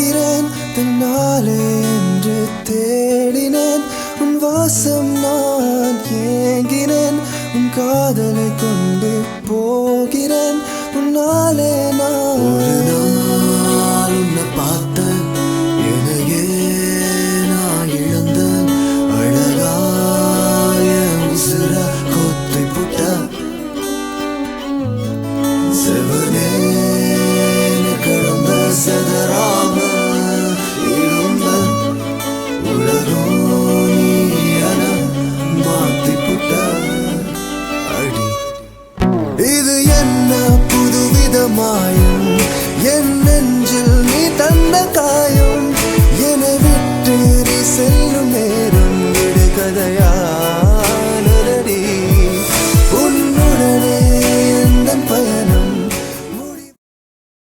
போகிறேன் தன்னாலே என்று தேடினேன் உன் வாசம் நான் ஏங்கினேன் உன் காதலை கொண்டு போகிறேன் உன்னாலே நான் ஒரு நாள் உன்னை பார்த்தேன் எனையே நான் இழந்தேன் அழகாய உசுர கொத்தி புட்ட செவனே கடந்த செதறாம இருந்த உலகம் நீ என மாத்தி புட்ட அடி இது என்ன புதுவித மாயம் என் நெஞ்சில் நீ தந்த காயம்